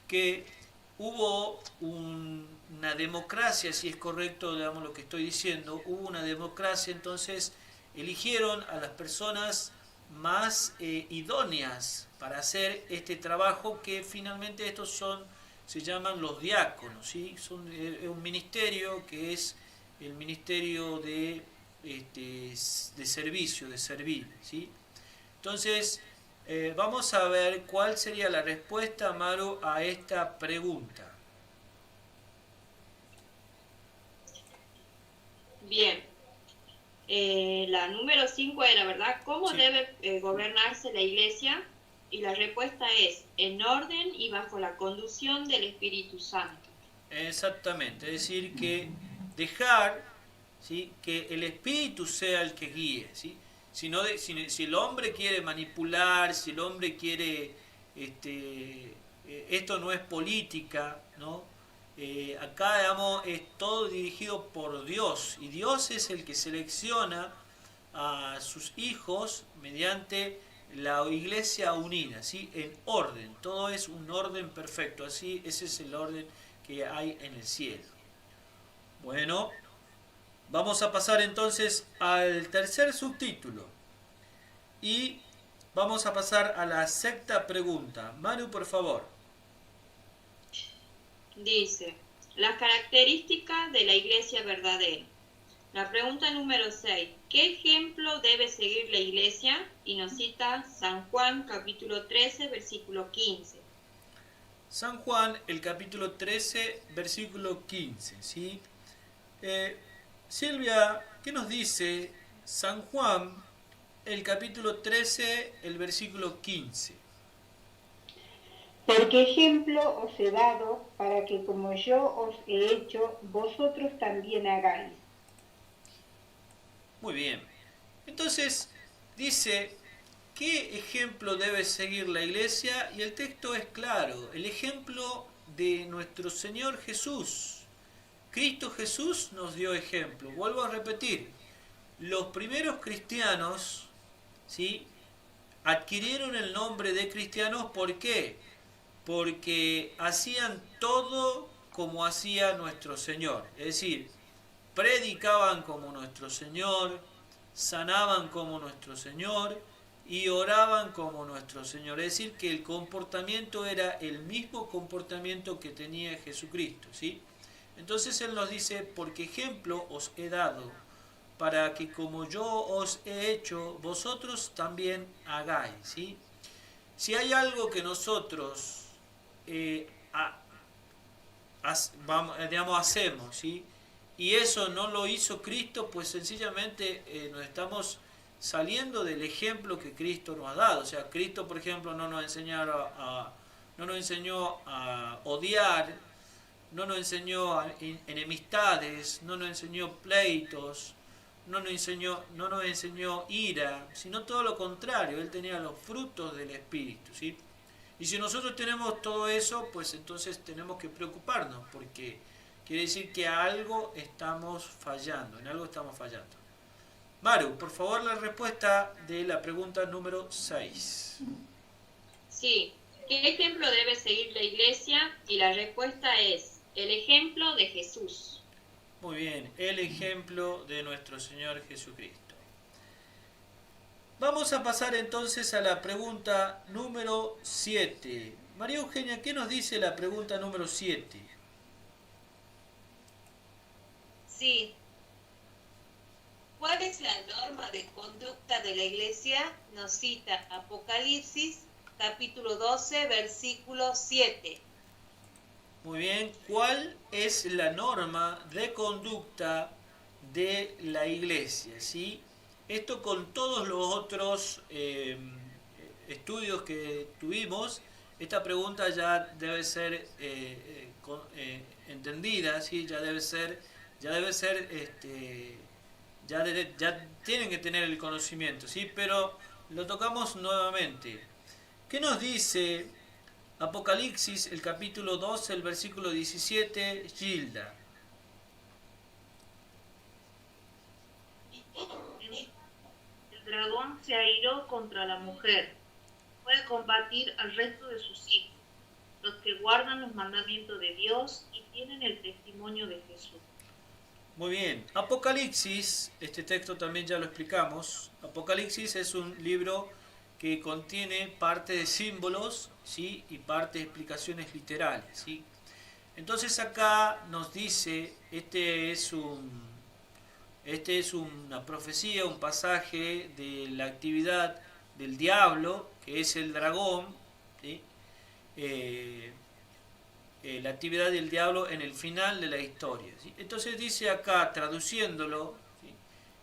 que hubo una democracia, si es correcto, digamos, lo que estoy diciendo, hubo una democracia. Entonces eligieron a las personas más idóneas para hacer este trabajo, que finalmente estos se llaman los diáconos, ¿sí? Son un ministerio que es el ministerio de servicio, de servir, ¿sí? Entonces vamos a ver cuál sería la respuesta, Maru, a esta pregunta. Bien. La número 5 era, ¿verdad? ¿Cómo Sí. debe gobernarse la iglesia? Y la respuesta es: en orden y bajo la conducción del Espíritu Santo. Exactamente, es decir, que dejar, ¿sí? Que el Espíritu sea el que guíe, ¿sí? Si el hombre quiere manipular, si el hombre quiere, esto no es política, ¿no? Acá, digamos, es todo dirigido por Dios, y Dios es el que selecciona a sus hijos mediante la iglesia unida, ¿sí? En orden, todo es un orden perfecto, así, ese es el orden que hay en el cielo. Bueno, vamos a pasar entonces al tercer subtítulo y vamos a pasar a la sexta pregunta. Manu, por favor. Dice: las características de la iglesia verdadera. La pregunta número 6. ¿Qué ejemplo debe seguir la iglesia? Y nos cita San Juan, capítulo 13, versículo 15. San Juan, el capítulo 13, versículo 15, ¿sí? Silvia, ¿qué nos dice San Juan, el capítulo 13, el versículo 15? Porque ejemplo os he dado para que como yo os he hecho, vosotros también hagáis. Muy bien. Entonces, dice: ¿qué ejemplo debe seguir la iglesia? Y el texto es claro: el ejemplo de nuestro Señor Jesús. Cristo Jesús nos dio ejemplo. Vuelvo a repetir: los primeros cristianos, ¿sí?, adquirieron el nombre de cristianos. ¿Por qué? Porque hacían todo como hacía nuestro Señor. Es decir, predicaban como nuestro Señor, sanaban como nuestro Señor y oraban como nuestro Señor. Es decir, que el comportamiento era el mismo comportamiento que tenía Jesucristo, ¿sí? Entonces Él nos dice: porque ejemplo os he dado, para que como yo os he hecho, vosotros también hagáis, ¿sí? Si hay algo que nosotros hacemos, ¿sí?, y eso no lo hizo Cristo, pues sencillamente nos estamos saliendo del ejemplo que Cristo nos ha dado. O sea, Cristo, por ejemplo, no nos enseñó a odiar, no nos enseñó enemistades, no nos enseñó pleitos, no nos enseñó ira, sino todo lo contrario. Él tenía los frutos del Espíritu, ¿sí? Y si nosotros tenemos todo eso, pues entonces tenemos que preocuparnos, porque quiere decir que algo estamos fallando, en algo estamos fallando. Maru, por favor, la respuesta de la pregunta número 6. Sí. ¿Qué ejemplo debe seguir la iglesia? Y la respuesta es: el ejemplo de Jesús. Muy bien, el ejemplo de nuestro Señor Jesucristo. Vamos a pasar entonces a la pregunta número 7. María Eugenia, ¿qué nos dice la pregunta número 7? Sí. ¿Cuál es la norma de conducta de la Iglesia? Nos cita Apocalipsis, capítulo 12, versículo 7. Muy bien, ¿cuál es la norma de conducta de la Iglesia? ¿Sí? Esto con todos los otros estudios que tuvimos, esta pregunta ya debe ser entendida, ¿sí? Ya tienen que tener el conocimiento, ¿sí? Pero lo tocamos nuevamente. ¿Qué nos dice Apocalipsis, el capítulo 12, el versículo 17, Gilda? El dragón se airó contra la mujer. Puede combatir al resto de sus hijos, los que guardan los mandamientos de Dios y tienen el testimonio de Jesús. Muy bien. Apocalipsis, este texto también ya lo explicamos. Apocalipsis es un libro que contiene parte de símbolos, ¿sí? Y parte de explicaciones literales, ¿sí? Entonces acá nos dice, este es una profecía, un pasaje de la actividad del diablo, que es el dragón, ¿sí? La actividad del diablo en el final de la historia, ¿sí? Entonces dice acá, traduciéndolo, ¿sí?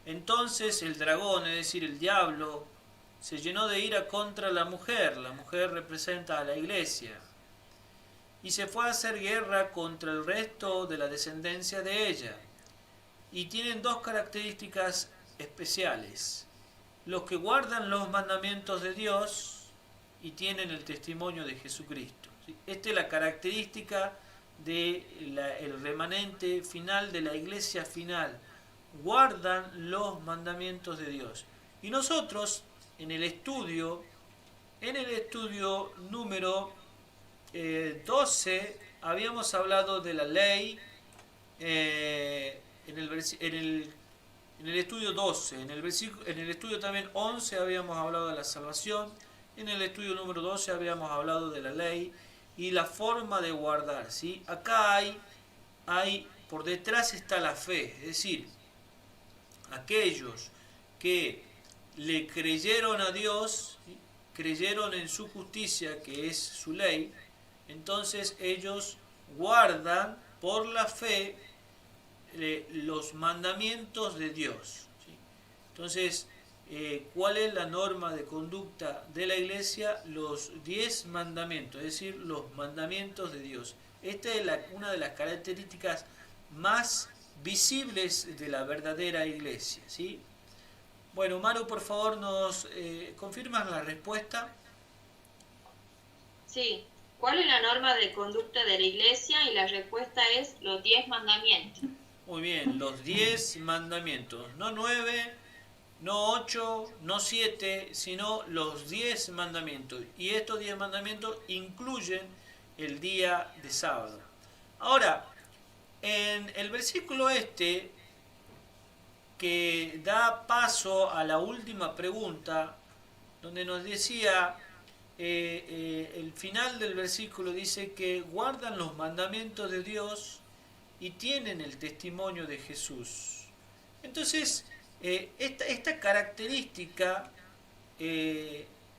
Entonces el dragón, es decir, el diablo, se llenó de ira contra la mujer representa a la iglesia, y se fue a hacer guerra contra el resto de la descendencia de ella. Y tienen dos características especiales: los que guardan los mandamientos de Dios y tienen el testimonio de Jesucristo. Esta es la característica del remanente final de la iglesia final. Guardan los mandamientos de Dios. Y nosotros, en el estudio número 12, habíamos hablado de la ley, en el estudio 12, en el estudio también 11 habíamos hablado de la salvación, en el estudio número 12 habíamos hablado de la ley y la forma de guardar, ¿sí? Acá hay por detrás está la fe, es decir, aquellos que le creyeron a Dios, ¿sí? Creyeron en su justicia, que es su ley, entonces ellos guardan por la fe los mandamientos de Dios, ¿sí? Entonces, ¿cuál es la norma de conducta de la iglesia? Los 10 mandamientos, es decir, los mandamientos de Dios. Esta es una de las características más visibles de la verdadera iglesia, ¿sí? Bueno, Maru, por favor, ¿nos confirmas la respuesta? Sí. ¿Cuál es la norma de conducta de la iglesia? Y la respuesta es los 10 mandamientos. Muy bien, los 10 mandamientos, no 9, no 8, no 7, sino los 10 mandamientos. Y estos 10 mandamientos incluyen el día de sábado. Ahora, en el versículo que da paso a la última pregunta, donde nos decía, el final del versículo dice que guardan los mandamientos de Dios y tienen el testimonio de Jesús. Entonces, esta característica,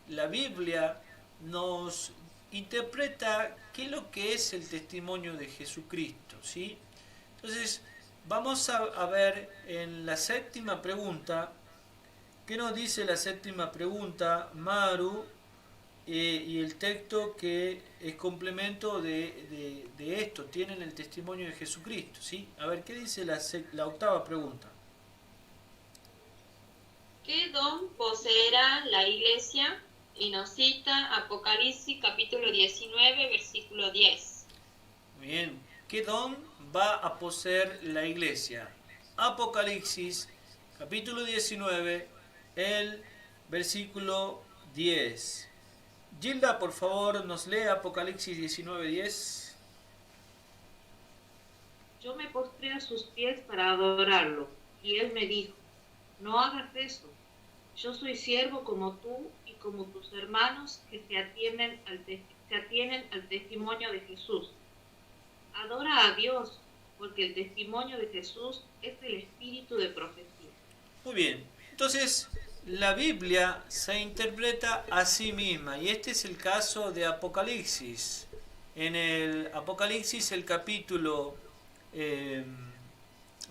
la Biblia nos interpreta qué es lo que es el testimonio de Jesucristo, ¿sí? Entonces, vamos a ver en la séptima pregunta, ¿qué nos dice la séptima pregunta, Maru? Y el texto que es complemento de esto, tienen el testimonio de Jesucristo, ¿sí? A ver, ¿qué dice la octava pregunta? ¿Qué don poseerá la iglesia? Y nos cita Apocalipsis capítulo 19, versículo 10. Muy bien, ¿qué don va a poseer la iglesia? Apocalipsis capítulo 19, el versículo 10. Gilda, por favor, nos lee Apocalipsis 19:10. Yo me postré a sus pies para adorarlo, y él me dijo, no hagas eso. Yo soy siervo como tú y como tus hermanos que se atienen al testimonio de Jesús. Adora a Dios, porque el testimonio de Jesús es el espíritu de profecía. Muy bien, entonces la Biblia se interpreta a sí misma y este es el caso de Apocalipsis. En el Apocalipsis, el capítulo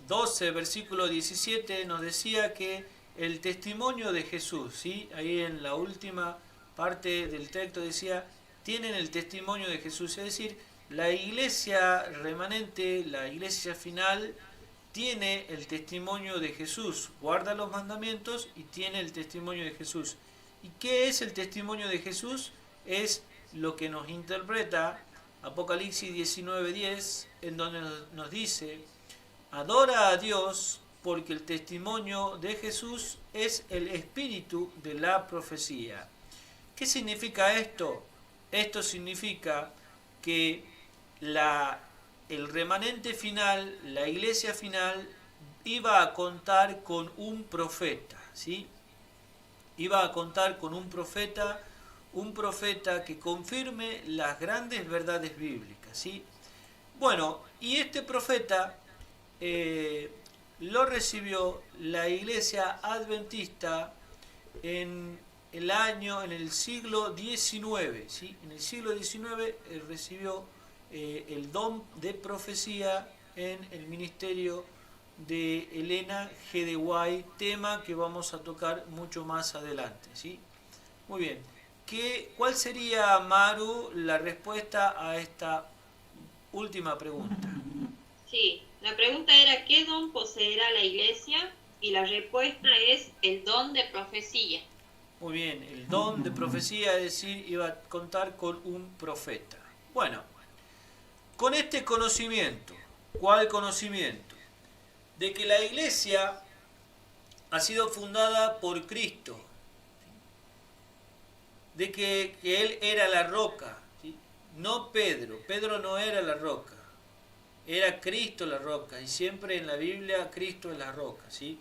12, versículo 17, nos decía que el testimonio de Jesús, ¿sí? Ahí en la última parte del texto decía, tienen el testimonio de Jesús, es decir, la iglesia remanente, la iglesia final, tiene el testimonio de Jesús, guarda los mandamientos y tiene el testimonio de Jesús. ¿Y qué es el testimonio de Jesús? Es lo que nos interpreta Apocalipsis 19:10, en donde nos dice, adora a Dios porque el testimonio de Jesús es el espíritu de la profecía. ¿Qué significa esto? Esto significa que el remanente final, la iglesia final, iba a contar con un profeta, ¿sí? Iba a contar con un profeta que confirme las grandes verdades bíblicas, ¿sí? Bueno, y este profeta lo recibió la iglesia adventista en el siglo XIX, ¿sí? En el siglo XIX recibió el don de profecía en el ministerio de Elena G. de White, tema que vamos a tocar mucho más adelante, ¿sí? Muy bien. ¿Cuál sería, Maru, la respuesta a esta última pregunta? Sí, la pregunta era ¿qué don poseerá la iglesia? Y la respuesta es el don de profecía. Muy bien, el don de profecía, es decir, iba a contar con un profeta. Bueno, con este conocimiento, ¿cuál conocimiento? De que la iglesia ha sido fundada por Cristo, de que Él era la roca, ¿sí? No Pedro. Pedro no era la roca, era Cristo la roca, y siempre en la Biblia Cristo es la roca, ¿sí?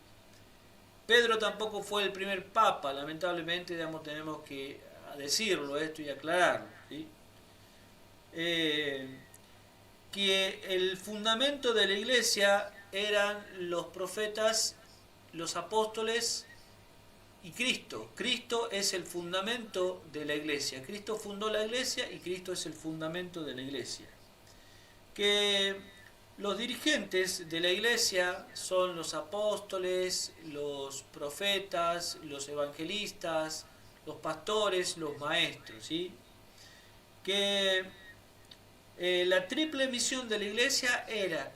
Pedro tampoco fue el primer papa, lamentablemente, digamos, tenemos que decirlo esto y aclararlo, ¿sí? Que el fundamento de la iglesia eran los profetas, los apóstoles y Cristo. Cristo es el fundamento de la iglesia. Cristo fundó la iglesia y Cristo es el fundamento de la iglesia. Que los dirigentes de la iglesia son los apóstoles, los profetas, los evangelistas, los pastores, los maestros, ¿sí? Que la triple misión de la iglesia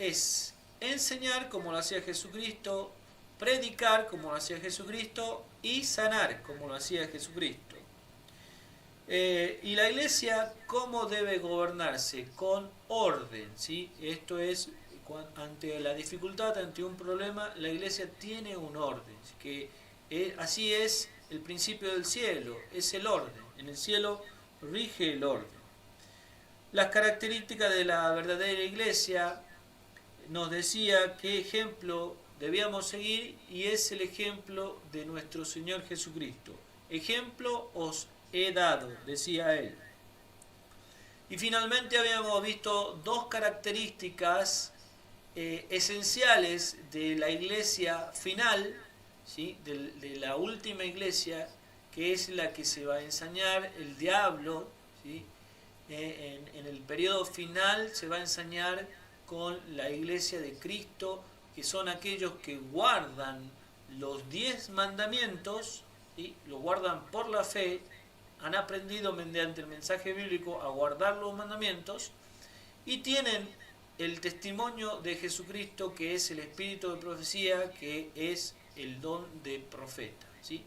es enseñar como lo hacía Jesucristo, predicar como lo hacía Jesucristo y sanar como lo hacía Jesucristo. Y la iglesia, ¿cómo debe gobernarse? Con orden, ¿sí? Esto es, ante la dificultad, ante un problema, la iglesia tiene un orden, que así es el principio del cielo, es el orden. En el cielo rige el orden. Las características de la verdadera iglesia nos decía qué ejemplo debíamos seguir y es el ejemplo de nuestro Señor Jesucristo. Ejemplo os he dado, decía él. Y finalmente habíamos visto dos características esenciales de la iglesia final, ¿sí? de la última iglesia, que es la que se va a ensañar el diablo, ¿sí? En el periodo final se va a ensañar con la iglesia de Cristo, que son aquellos que guardan los 10 mandamientos, ¿sí? Los guardan por la fe, han aprendido mediante el mensaje bíblico a guardar los mandamientos y tienen el testimonio de Jesucristo, que es el espíritu de profecía, que es el don de profeta, ¿sí?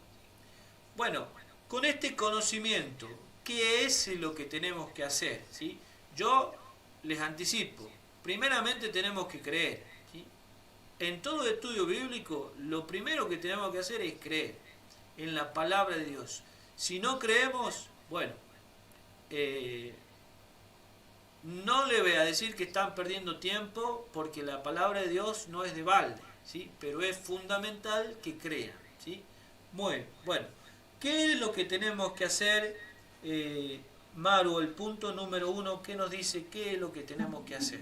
Bueno, con este conocimiento, ¿qué es lo que tenemos que hacer? ¿Sí? Yo les anticipo, primeramente tenemos que creer, ¿sí? En todo estudio bíblico, lo primero que tenemos que hacer es creer en la palabra de Dios. Si no creemos, bueno, No le voy a decir que están perdiendo tiempo porque la palabra de Dios no es de balde, ¿sí? Pero es fundamental que crean, ¿sí? Muy bueno. ¿Qué es lo que tenemos que hacer, Maru? El punto número 1, ¿qué nos dice? ¿Qué es lo que tenemos que hacer?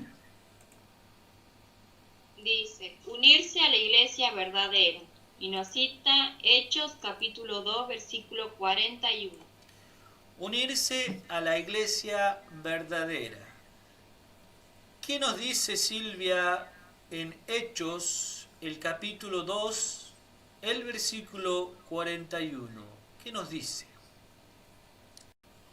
Dice, unirse a la iglesia verdadera. Y nos cita Hechos capítulo 2, versículo 41. Unirse a la iglesia verdadera. ¿Qué nos dice Silvia en Hechos, el capítulo 2, el versículo 41? ¿Qué nos dice?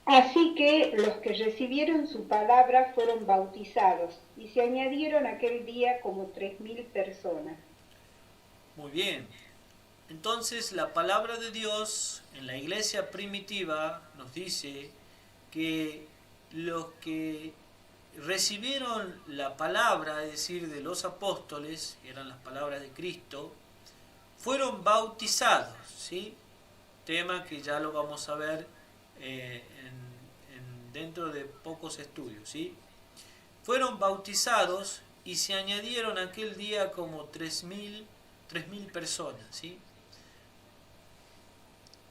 Así que los que recibieron su palabra fueron bautizados y se añadieron aquel día como 3.000 personas. Muy bien. Entonces la palabra de Dios en la iglesia primitiva nos dice que los que recibieron la palabra, es decir, de los apóstoles, que eran las palabras de Cristo, fueron bautizados, ¿sí? Tema que ya lo vamos a ver dentro de pocos estudios, ¿sí? Fueron bautizados y se añadieron aquel día como 3.000 personas, ¿sí?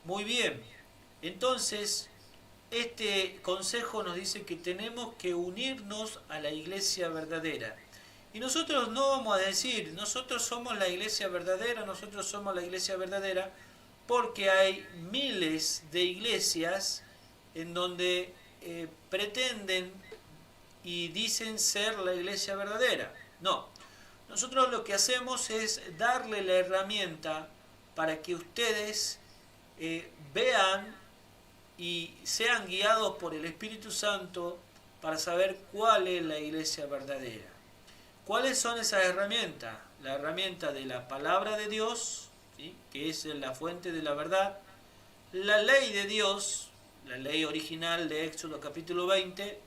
Muy bien, entonces este consejo nos dice que tenemos que unirnos a la iglesia verdadera. Y nosotros no vamos a decir, nosotros somos la iglesia verdadera, nosotros somos la iglesia verdadera, porque hay miles de iglesias en donde pretenden y dicen ser la iglesia verdadera. No, nosotros lo que hacemos es darle la herramienta para que ustedes vean y sean guiados por el Espíritu Santo para saber cuál es la iglesia verdadera. ¿Cuáles son esas herramientas? La herramienta de la palabra de Dios, ¿sí?, que es la fuente de la verdad, la ley de Dios, la ley original de Éxodo capítulo 20,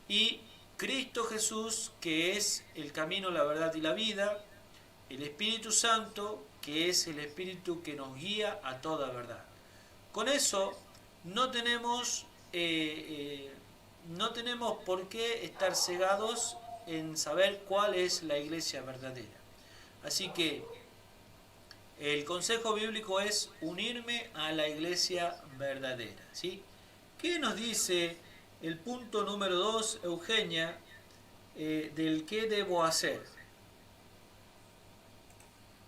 y Cristo Jesús, que es el camino, la verdad y la vida, el Espíritu Santo, que es el Espíritu que nos guía a toda verdad. Con eso no tenemos por qué estar cegados en saber cuál es la iglesia verdadera. Así que el consejo bíblico es unirme a la iglesia verdadera, ¿sí? ¿Qué nos dice el punto número 2, Eugenia, del qué debo hacer?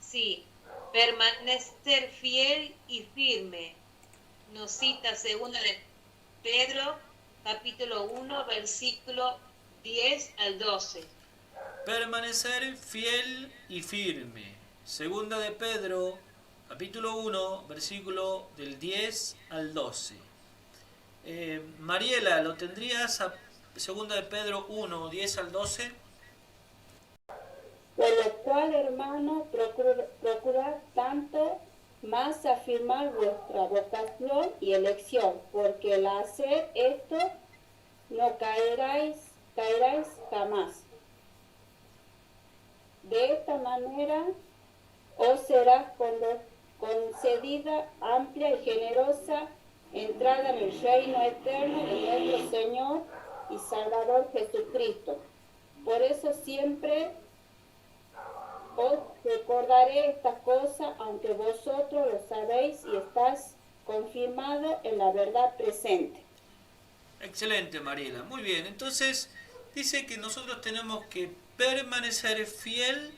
Sí, permanecer fiel y firme. Nos cita segunda de Pedro, capítulo 1, versículo 10 al 12. Permanecer fiel y firme. Segunda de Pedro, capítulo 1, versículo del 10 al 12. Mariela, ¿lo tendrías a segunda de Pedro 1, 10 al 12? Por lo cual, hermanos, procurad tanto más afirmar vuestra vocación y elección, porque al hacer esto no caeráis jamás. De esta manera os será concedida amplia y generosa entrada en el reino eterno de nuestro Señor y Salvador Jesucristo. Por eso siempre os recordaré esta cosa, aunque vosotros lo sabéis y estáis confirmados en la verdad presente. Excelente, Mariela. Muy bien. Entonces, dice que nosotros tenemos que permanecer fiel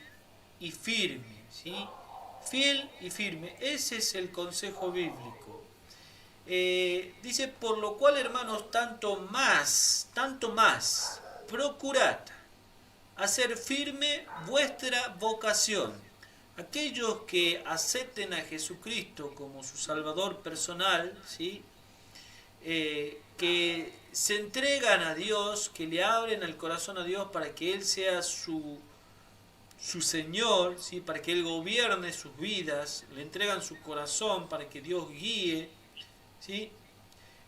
y firme, ¿sí? Fiel y firme. Ese es el consejo bíblico. Dice, por lo cual, hermanos, tanto más, procurad hacer firme vuestra vocación. Aquellos que acepten a Jesucristo como su Salvador personal, ¿sí?, que se entregan a Dios, que le abren el corazón a Dios para que Él sea su Señor, ¿sí?, para que Él gobierne sus vidas, le entregan su corazón para que Dios guíe, ¿sí?,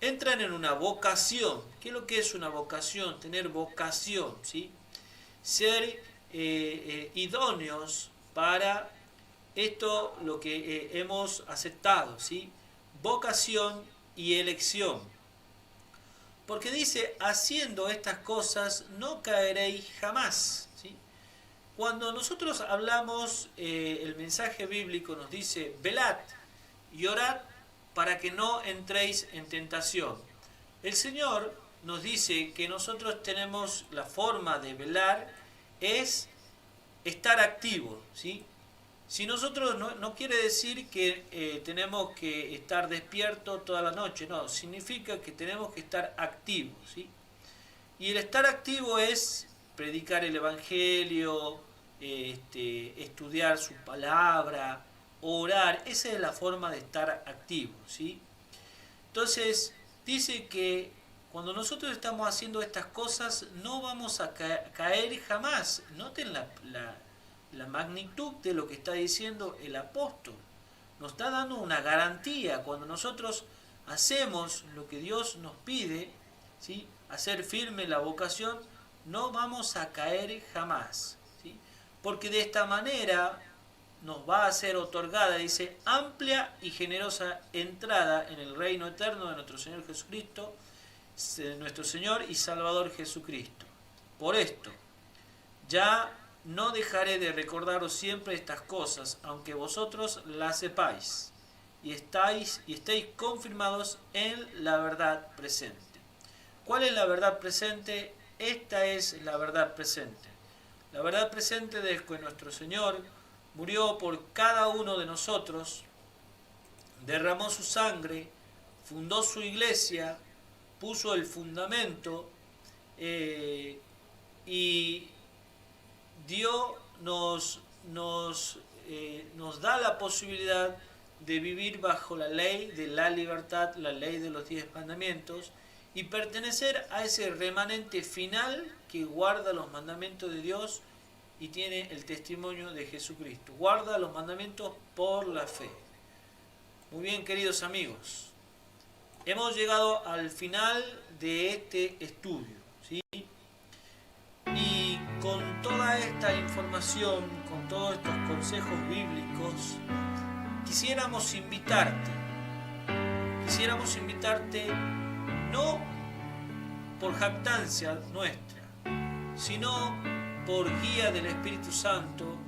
entran en una vocación. ¿Qué es lo que es una vocación? Tener vocación, ¿sí?, ser idóneos para esto, lo que hemos aceptado, ¿sí? Vocación y elección. Porque dice, haciendo estas cosas no caeréis jamás. ¿Sí? Cuando nosotros hablamos, el mensaje bíblico nos dice, velad y orad para que no entréis en tentación. El Señor nos dice que nosotros tenemos la forma de velar, es estar activos, ¿sí? Si nosotros no quiere decir que tenemos que estar despiertos toda la noche, no, significa que tenemos que estar activos, ¿sí? Y el estar activo es predicar el Evangelio, estudiar su palabra, orar, esa es la forma de estar activo, ¿sí? Entonces, dice que cuando nosotros estamos haciendo estas cosas, no vamos a caer jamás. Noten la magnitud de lo que está diciendo el apóstol. Nos está dando una garantía. Cuando nosotros hacemos lo que Dios nos pide, ¿sí? Hacer firme la vocación, no vamos a caer jamás, ¿sí? Porque de esta manera nos va a ser otorgada, dice, amplia y generosa entrada en el reino eterno de nuestro Señor Jesucristo, nuestro Señor y Salvador Jesucristo. Por esto, ya no dejaré de recordaros siempre estas cosas, aunque vosotros las sepáis y estéis confirmados en la verdad presente. ¿Cuál es la verdad presente? Esta es la verdad presente. La verdad presente es que nuestro Señor murió por cada uno de nosotros, derramó su sangre, fundó su iglesia, puso el fundamento y Dios nos da la posibilidad de vivir bajo la ley de la libertad, la ley de los 10 mandamientos, y pertenecer a ese remanente final que guarda los mandamientos de Dios y tiene el testimonio de Jesucristo. Guarda los mandamientos por la fe. Muy bien, queridos amigos. Hemos llegado al final de este estudio, ¿sí? Y con toda esta información, con todos estos consejos bíblicos, quisiéramos invitarte no por jactancia nuestra, sino por guía del Espíritu Santo,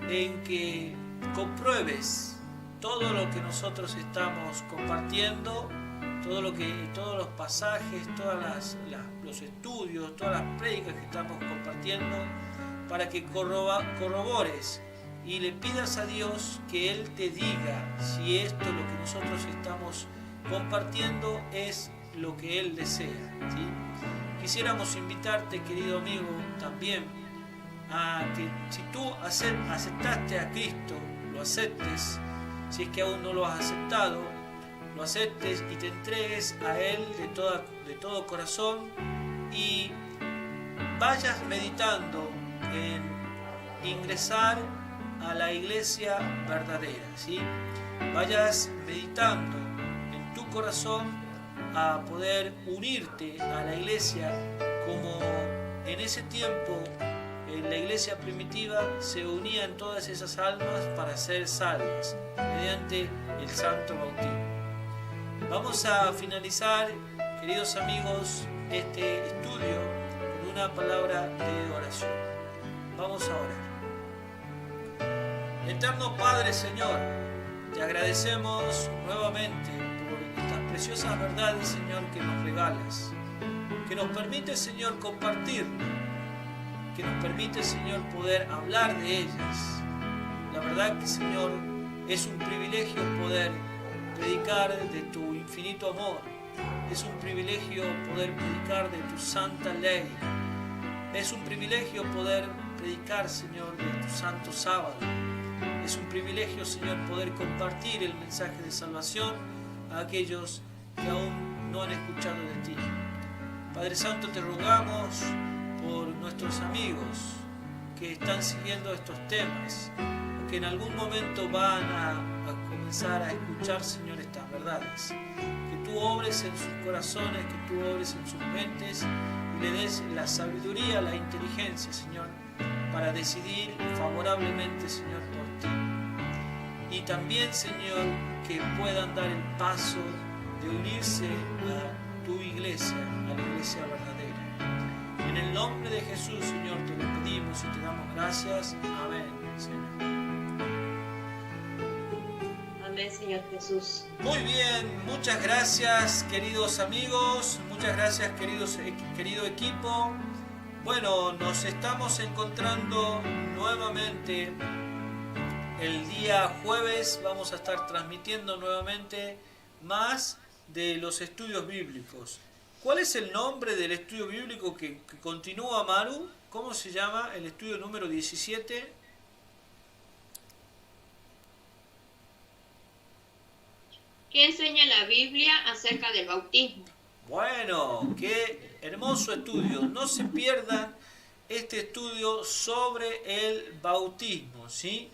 en que compruebes todo lo que nosotros estamos compartiendo, todos los pasajes, los estudios, todas las prédicas que estamos compartiendo, para que corrobores y le pidas a Dios que Él te diga si esto, lo que nosotros estamos compartiendo, es lo que Él desea, ¿sí? Quisiéramos invitarte, querido amigo, también a que si tú aceptaste a Cristo, lo aceptes. Si es que aún no lo has aceptado, lo aceptes y te entregues a Él de todo corazón, y vayas meditando en ingresar a la iglesia verdadera, ¿sí? Vayas meditando en tu corazón a poder unirte a la iglesia, como en ese tiempo en la iglesia primitiva se unían todas esas almas para ser salvas mediante el santo bautismo. Vamos a finalizar, queridos amigos, este estudio con una palabra de oración. Vamos a orar. Eterno Padre, Señor, te agradecemos nuevamente por estas preciosas verdades, Señor, que nos regalas, que nos permite, Señor, compartir, que nos permite, Señor, poder hablar de ellas. La verdad que, Señor, es un privilegio poder predicar de tu infinito amor. Es un privilegio poder predicar de tu santa ley. Es un privilegio poder predicar, Señor, de tu santo sábado. Es un privilegio, Señor, poder compartir el mensaje de salvación a aquellos que aún no han escuchado de ti. Padre Santo, te rogamos por nuestros amigos que están siguiendo estos temas, que en algún momento van a comenzar a escuchar, Señor, estas verdades. Que tú obres en sus corazones, que tú obres en sus mentes y le des la sabiduría, la inteligencia, Señor, para decidir favorablemente, Señor, por ti. Y también, Señor, que puedan dar el paso de unirse a tu iglesia, a la iglesia verdadera. En el nombre de Jesús, Señor, te lo pedimos y te damos gracias. Amén, Señor. Amén, Señor Jesús. Muy bien, muchas gracias, queridos amigos, muchas gracias, querido equipo. Bueno, nos estamos encontrando nuevamente el día jueves. Vamos a estar transmitiendo nuevamente más de los estudios bíblicos. ¿Cuál es el nombre del estudio bíblico que continúa, Maru? ¿Cómo se llama el estudio número 17? ¿Qué enseña la Biblia acerca del bautismo? Bueno, qué hermoso estudio. No se pierdan este estudio sobre el bautismo, ¿sí?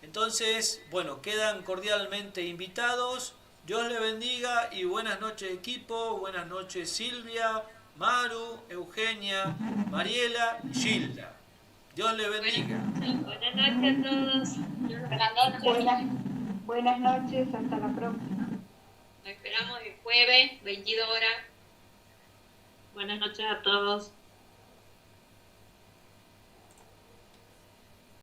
Entonces, bueno, quedan cordialmente invitados. Dios les bendiga y buenas noches, equipo. Buenas noches, Silvia, Maru, Eugenia, Mariela, Gilda. Dios les bendiga. Buenas noches a todos. Buenas noches. Buenas noches, hasta la próxima. Nos esperamos el jueves, 22 horas. Buenas noches a todos.